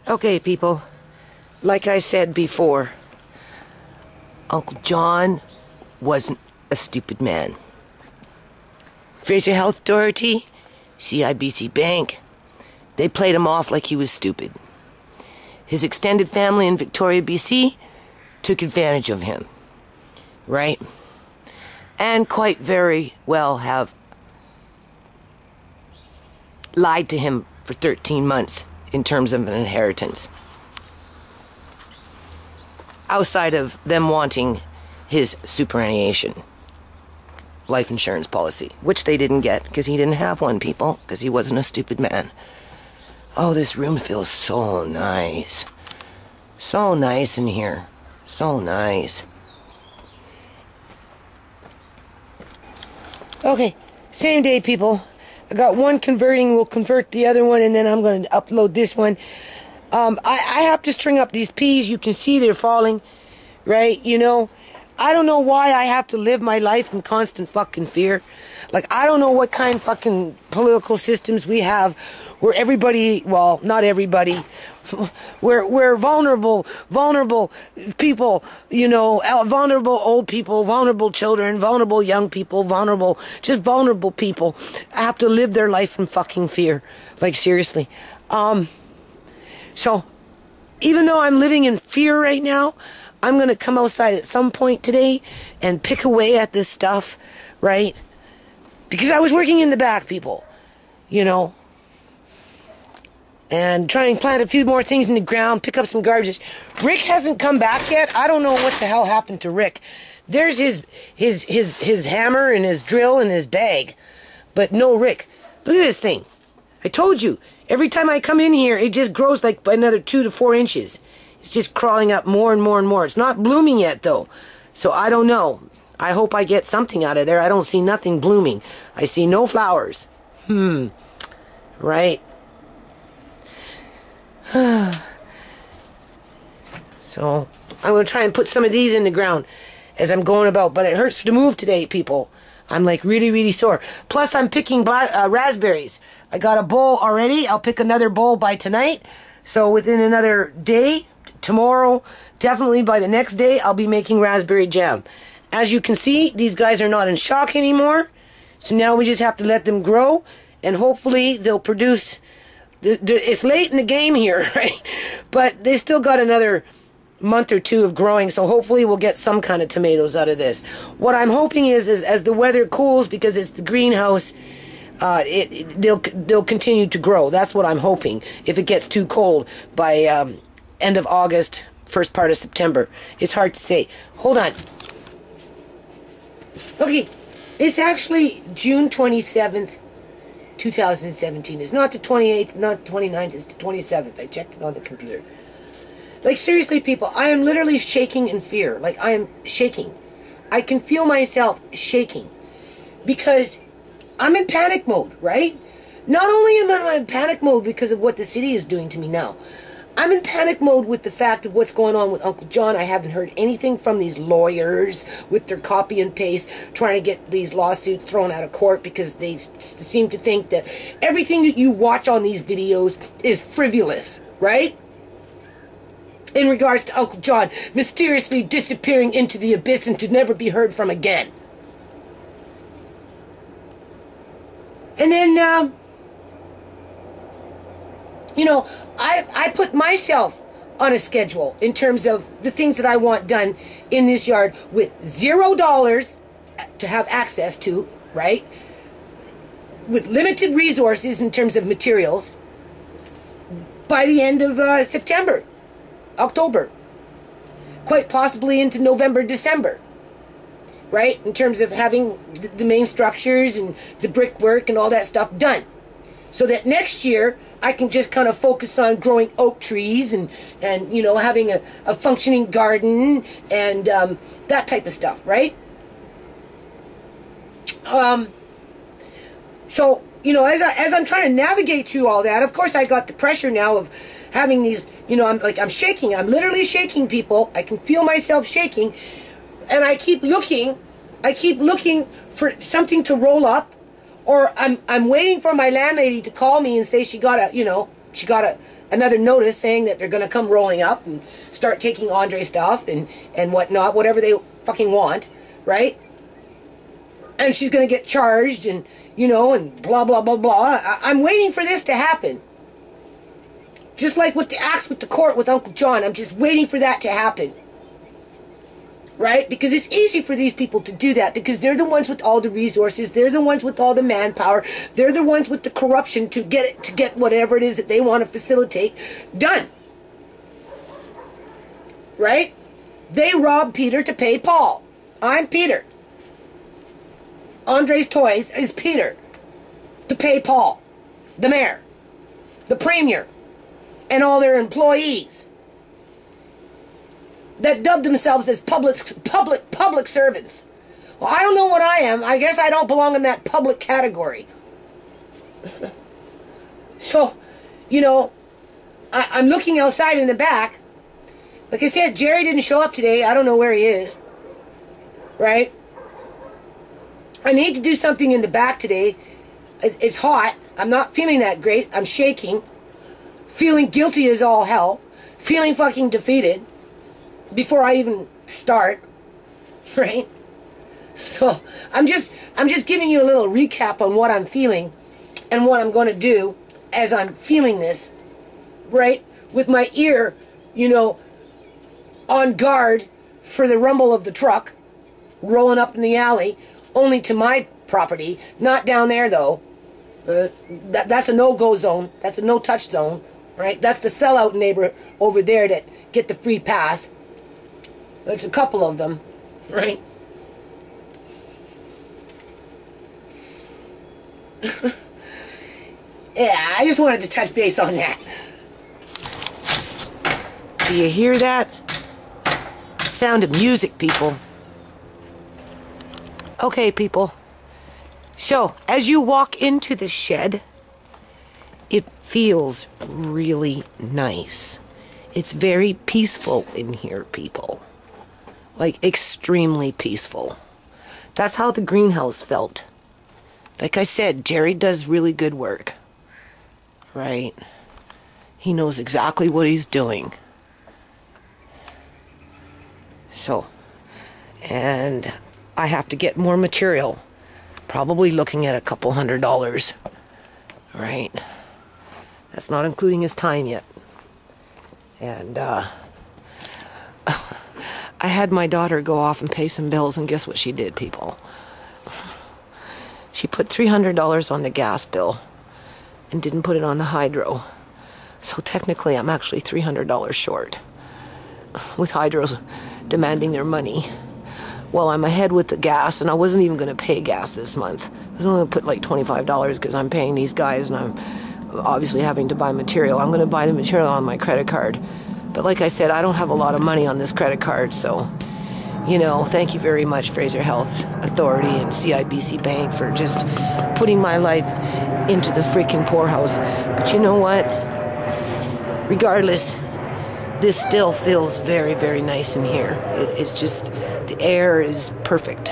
Okay, people, like I said before, Uncle John wasn't a stupid man. Fraser Health Authority, CIBC Bank, they played him off like he was stupid. His extended family in Victoria, BC, took advantage of him, right? And quite very well have lied to him for 13 months in terms of an inheritance. Outside of them wanting his superannuation life insurance policy, which they didn't get because he didn't have one, people, because he wasn't a stupid man. Oh, this room feels so nice. So nice in here. So nice. Okay, same day, people. I got one converting, we'll convert the other one, and then I'm going to upload this one. I have to string up these peas. You can see they're falling, right? You know, I don't know why I have to live my life in constant fucking fear. Like, I don't know what kind of fucking political systems we have where everybody, well, not everybody, where vulnerable people, you know, vulnerable old people, vulnerable children, vulnerable young people, just vulnerable people have to live their life in fucking fear. Like, seriously. So, even though I'm living in fear right now, I'm going to come outside at some point today and pick away at this stuff, right? Because I was working in the back, people, you know, and try and plant a few more things in the ground, pick up some garbage. Rick hasn't come back yet. I don't know what the hell happened to Rick. There's his hammer and his drill and his bag, but no Rick. Look at this thing. I told you, every time I come in here, it just grows like by another 2 to 4 inches. It's just crawling up more and more and more. It's not blooming yet, though, so I don't know. I hope I get something out of there. I don't see nothing blooming. I see no flowers. Right? So, I'm going to try and put some of these in the ground as I'm going about, but it hurts to move today, people. I'm like really, really sore. Plus, I'm picking raspberries. I got a bowl already. I'll pick another bowl by tonight. So within another day, tomorrow, definitely by the next day, I'll be making raspberry jam. As you can see, these guys are not in shock anymore. So now we just have to let them grow, and hopefully they'll produce. It's late in the game here, right? But they still got another month or two of growing, so hopefully we'll get some kind of tomatoes out of this. What I'm hoping is as the weather cools, because it's the greenhouse, they'll continue to grow. That's what I'm hoping. If it gets too cold by end of August, first part of September, it's hard to say. Hold on. Okay, it's actually June 27th, 2017. It's not the 28th, not the 29th, it's the 27th. I checked it on the computer. Like, seriously, people, I am literally shaking in fear. Like, I am shaking. I can feel myself shaking. Because I'm in panic mode, right? Not only am I in panic mode because of what the city is doing to me now, I'm in panic mode with the fact of what's going on with Uncle John. I haven't heard anything from these lawyers with their copy and paste trying to get these lawsuits thrown out of court because they seem to think that everything that you watch on these videos is frivolous, right? In regards to Uncle John mysteriously disappearing into the abyss and to never be heard from again. And then, you know, I put myself on a schedule in terms of the things that I want done in this yard with $0 to have access to, right? With limited resources in terms of materials by the end of September, October, quite possibly into November, December. Right? In terms of having the main structures and the brickwork and all that stuff done. So that next year, I can just kind of focus on growing oak trees and you know, having a functioning garden and that type of stuff, right? So, you know, as I'm trying to navigate through all that, of course I got the pressure now of having these, you know, I'm shaking. I'm literally shaking, people. I can feel myself shaking. And I keep looking for something to roll up, or I'm waiting for my landlady to call me and say she got she got another notice saying that they're going to come rolling up and start taking Andre stuff and whatnot, whatever they fucking want, right? And she's going to get charged and, you know, and blah, blah, blah, blah. I'm waiting for this to happen. Just like with the acts with the court with Uncle John, I'm just waiting for that to happen. Right? Because it's easy for these people to do that because they're the ones with all the resources. They're the ones with all the manpower. They're the ones with the corruption to get whatever it is that they want to facilitate done. Right? They robbed Peter to pay Paul. I'm Peter. Andre's Toys is Peter to pay Paul, the mayor, the premier, and all their employees that dub themselves as public servants. Well, I don't know what I am. I guess I don't belong in that public category. So, you know, I'm looking outside in the back. Like I said, Jerry didn't show up today. I don't know where he is. Right? I need to do something in the back today. It's hot. I'm not feeling that great. I'm shaking. Feeling guilty as all hell. Feeling fucking defeated. Before I even start, right? So I'm just giving you a little recap on what I'm feeling and what I'm going to do as I'm feeling this, right? With my ear, you know, on guard for the rumble of the truck rolling up in the alley, only to my property, not down there though. That's a no-go zone. That's a no-touch zone, right? That's the sellout neighbor over there that get the free pass. There's a couple of them, right? Yeah, I just wanted to touch base on that. Do you hear that? Sound of music, people. Okay, people. So, as you walk into the shed, it feels really nice. It's very peaceful in here, people. Like, extremely peaceful. That's how the greenhouse felt. Like I said, Jerry does really good work. Right? He knows exactly what he's doing. So, and I have to get more material. Probably looking at $200. Right? That's not including his time yet. And, I had my daughter go off and pay some bills, and guess what she did, people? She put $300 on the gas bill and didn't put it on the hydro. So technically, I'm actually $300 short, with hydros demanding their money. Well, I'm ahead with the gas, and I wasn't even going to pay gas this month. I was only going to put like $25 because I'm paying these guys, and I'm obviously having to buy material. I'm going to buy the material on my credit card. But like I said, I don't have a lot of money on this credit card, so, you know, thank you very much, Fraser Health Authority and CIBC Bank, for just putting my life into the freaking poorhouse. But you know what? Regardless, this still feels very, very nice in here. It's just, the air is perfect.